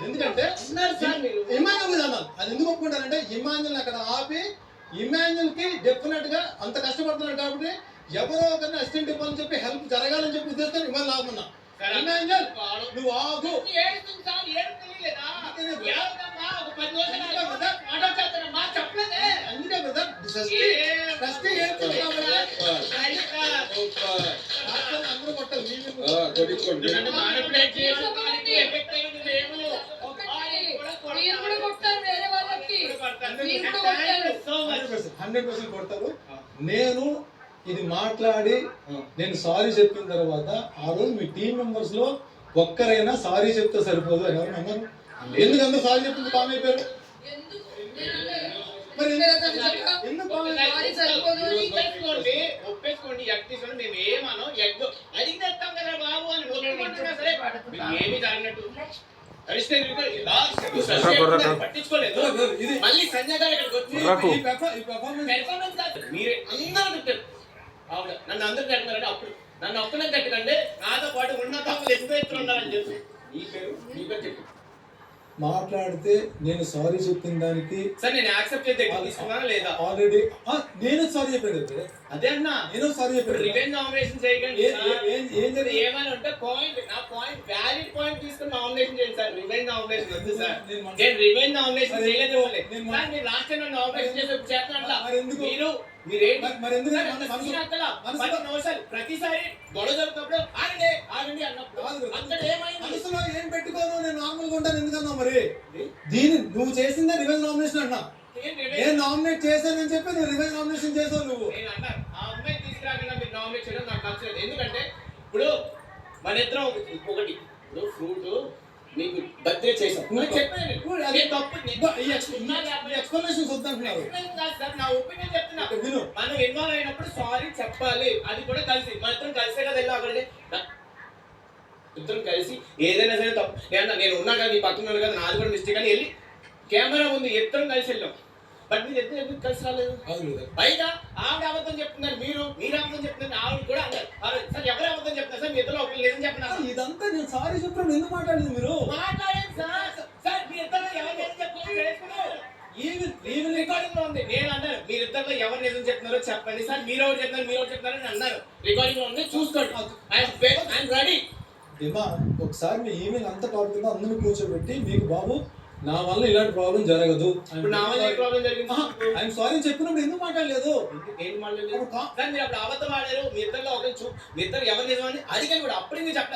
ఎందుకంటే ఇమాన్యుల్ మీద అన్నాను. అది ఎందుకు ఒప్పుకుంటానంటే ఇమాన్యుల్ అక్కడ ఆపి ఇమాన్యుల్ కి డెఫినెట్ గా అంత కష్టపడుతున్నాడు కాబట్టి ఎవరో ఒకరిని అసిస్టెంట్ ఇవ్వాలని చెప్పి హెల్ప్ జరగాలని చెప్పి ఉద్దేశం ఇమాన్యుల్ ఆపమన్నా. ఇమాన్యుల్ నువ్వు ఆగు. అందుకే బ్రదర్ అందరూ కొట్టాలి. కొడతారు. నేను ఇది మాట్లాడి నేను సారీ చెప్పిన తర్వాత ఆ రోజు మీ టీం మెంబర్స్ లో ఒక్కరైనా సారీ చెప్తే సరిపోదు అని ఎవరు అన్నారు? ఎందుకంటే సారీ చెప్పింది కామ్ అయిపోయారు. మరి ఒప్పేసుకోండి మేము ఏమనో అడిగిస్తాం కదా బాబు అని సరే ఏమి జరిగినట్టు పట్టించుకోలేదు. మళ్ళీ సంజయ్ గారు ఇక్కడికి వచ్చి మీరే అందరూ తిట్టారు. అవును నన్ను అందరూ తిడుతున్నారంటే అప్పుడు నన్ను ఒక్కనే తిట్టకండి నాతో పాటు ఉన్న తప్పులు ఎక్కువ ఎత్తులు ఉండాలని చెప్పి మీ పేరు చెప్పి మాట్లాడితే నేను సారీ చెప్పిన దానికి సార్ నేను యాక్సెప్ట్ చేస్తే తీసుకున్నానా లేదా? ఆల్రెడీ నేను సారీ చెప్పాను. అదే అన్నా నేను సారీ చెప్పాను. రివెంజ్ నామినేషన్ చేయకండి. ఏమైనా ఉంటే పాయింట్ నా పాయింట్ వ్యాలిడ్ పాయింట్ తీసుకుని నామినేషన్ చేయండి సార్. రివెంజ్ నామినేషన్ వద్దు సార్. నేను రివెంజ్ నామినేషన్ చేయలేదు. మీరు లాస్ట్ టైం నామినేషన్ చేసి చేస్తున్నా ప్రతిసారి గొడవ జరుగుతున్నప్పుడు ఆగండి ఆగండి అన్నప్పుడు అక్కడ మనసులో ఏం పెట్టుకోను నేను నార్మల్ గా ఉంటాను. ఎందుకన్నా మరి దీని నువ్వు చేసిందే రివెంజ్ నామినేషన్ అన్నా. నేను నామినేట్ చేశానని చెప్పి నువ్వు రివెంజ్ నామినేషన్ చేసావు. నువ్వు ఆ అమ్మాయి తీసుకురాకుండా మీరు నామినేట్ చేయడం నాకు నచ్చలేదు. ఎందుకంటే ఇప్పుడు మన ఇద్దరం ఒకటి ఇప్పుడు ఫ్రూట్ మీకు బర్త్డే చేసాం ఎక్స్ప్లెనేషన్ వద్దంటున్నారు. నా ఒపీనియన్ చెప్తున్నా. మనం ఇన్వాల్వ్ అయినప్పుడు సారీ చెప్పాలి. అది కూడా కలిసి మన ఇద్దరం కలిసే కదా వెళ్ళాం. అక్కడికి ఇద్దరం కలిసి ఏదైనా సరే తప్పు నేను ఉన్నా కదా నీ పక్కన ఉన్నా కదా నాది కూడా మిస్టేక్ అని వెళ్ళి కెమెరా ఉంది ఇద్దరం కలిసి వెళ్ళాం. బట్ మీరు ఎప్పుడు ఎందుకు కలిసి రాలేదు? బయట ఆవిడ అబద్ధం చెప్తున్నారు. మీరు అబద్ధం చెప్తున్నారు. ఆవిడ కూడా అన్నారు సార్ ఎవరు అబద్ధం చెప్తున్నారు సార్ మీ ఇద్దరు ఒకరు లేదని చెప్పినారు. ఇదంతా నేను సారీ చెప్పడం ఎందుకు మాట్లాడలేదు? మీరు మాట్లాడలేదు సార్. సార్ మీ ఇద్దరు ఎవరు నిజం చెప్తున్నారు రికార్డింగ్ లో ఉంది. నేను అన్నాను మీరిద్దరిలో ఎవరు నిజం చెప్తున్నారో చెప్పండి సార్. మీరు ఎవరు చెప్తున్నారు అని అన్నారు. రికార్డింగ్ లో ఉంది చూసుకోండి. I'm ready. ఒకసారి మీ ఈమెయిల్ అంతా టాపిక్ అందరూ కూర్చోబెట్టి మీకు బాబు నా వల్ల ఇలాంటి ప్రాబ్లం జరగదు ఐఎమ్ సారీ చెప్పినప్పుడు ఎందుకు మాట్లాడలేదు? మీరు అప్పుడు అబద్ధం ఆడారు. మీ ఇద్దరు మీ ఇద్దరు ఎవరు నిజమని అడిగాను కూడా. అప్పుడు మీరు చెప్ప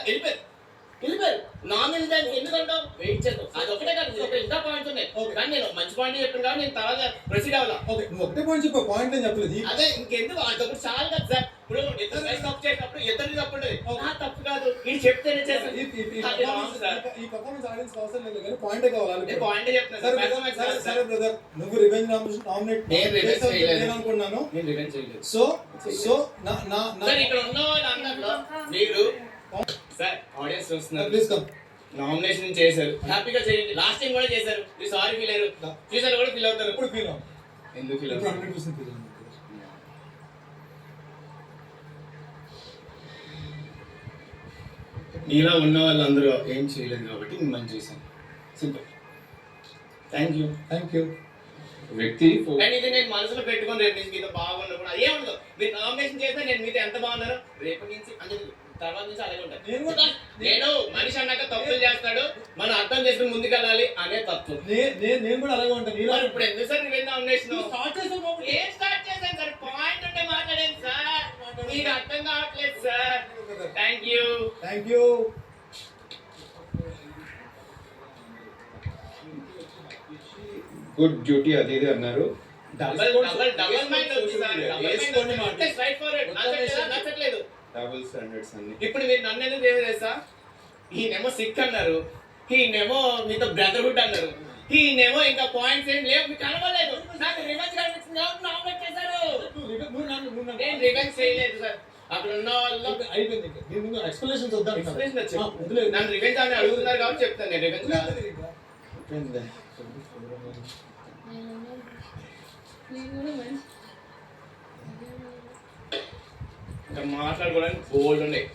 వెళ్ళిపోయారు నామినేషన్ దానికి ఎందుకంటావు? వెయిట్ చేద్దాం. అది ఒకటే కాదు ఇంకా పాయింట్స్ ఉన్నాయి. కానీ నేను మంచి పాయింట్ చెప్పాను కాబట్టి నేను తర్వాత ప్రొసీడ్ అవ్వాలి. ఒకటే పాయింట్ చెప్పా పాయింట్ నేను చెప్పలేదు. అదే ఇంకెందుకు అప్పుడు చాలా కదా సార్. ఇప్పుడు ఇద్దరు తప్పు చేసినప్పుడు ఇద్దరు తప్పు ఉండదు. తప్పు కాదు నేను చెప్తేనే చేస్తాను. ఈ పర్ఫార్మెన్స్ ఆడియన్స్ అవసరం లేదు కానీ పాయింటే కావాలి. పాయింటే చెప్తాను. సరే బ్రదర్ నువ్వు రివెంజ్ నామినేట్ నేను అనుకున్నాను. సో ఇక్కడ ఉన్న వాళ్ళు అందరిలో మీరు సార్ ఆడియన్స్ చూస్తున్నారు. Please come. నామినేషన్ చేశారు హ్యాపీగా చేయండి. లాస్ట్ టైం కూడా చేశారు. మీరు సారీ ఫీల్ అయ్యారు. ఫ్యూచర్ కూడా ఫీల్ అవుతారు. ఇప్పుడు ఫీల్ ఎందుకు ఫీల్ అవుతారు? ఇలా ఉన్న వాళ్ళందరూ ఏం చేయలేదు కాబట్టి మిమ్మల్ని చేశాను. సింపుల్. థ్యాంక్ యూ వ్యక్తి. అండ్ ఇది నేను మనసులో పెట్టుకుని రేపు నుంచి మీతో బాగున్నప్పుడు అదే ఉండదు. మీరు నామినేషన్ చేస్తే నేను మీతో ఎంత బాగున్నారో రేపటి నుంచి అందరూ తర్వాత నుంచి అలాగే ఉంటాను. నేను మనిషి అన్నాక తప్పులు చేస్తాడు మనం అర్థం చేసుకుని ముందుకెళ్ళాలి అనే తత్వం. నేను కూడా అలాగే ఉంటాను. ఇప్పుడు ఎందుకు సార్ నువ్వు నామినేషన్ ఏం స్టార్ట్ చేశాను సార్? పాయింట్ ఉంటే మాట్లాడాను సార్. మీకు అర్థం కావట్లేదు sir. Thank you. Good duty అది ఇది అన్నారు. డబుల్ మైండ్ నచ్చట్లేదు. డబుల్ స్టాండర్డ్స్ అన్ని. ఇప్పుడు మీరు నన్ను ఎందుకు చేసేసా? ఈయనేమో సిక్ అన్నారు. ఈయనేమో మీతో బ్రదర్హుడ్ అన్నారు. ఈయనేమో ఇంకా పాయింట్స్ ఏం లేవు. మీకు కనబడలేదు. నాకు రివెంజ్ కనిపించింది కాబట్టి నామినేట్ చేశారు. నేను రివెంజ్ చేయలేదు సార్. అక్కడ ఉన్న వాళ్ళు అయిపోయింది. ఎక్స్ప్లెనేషన్స్ వద్దాం. నన్ను రివెంజ్ అని అడుగుతున్నారు కాబట్టి చెప్తాను. నేను రివెంజ్ ఇంకా మాట్లాడుకోవడానికి బోల్డ్ ఉన్నాయి.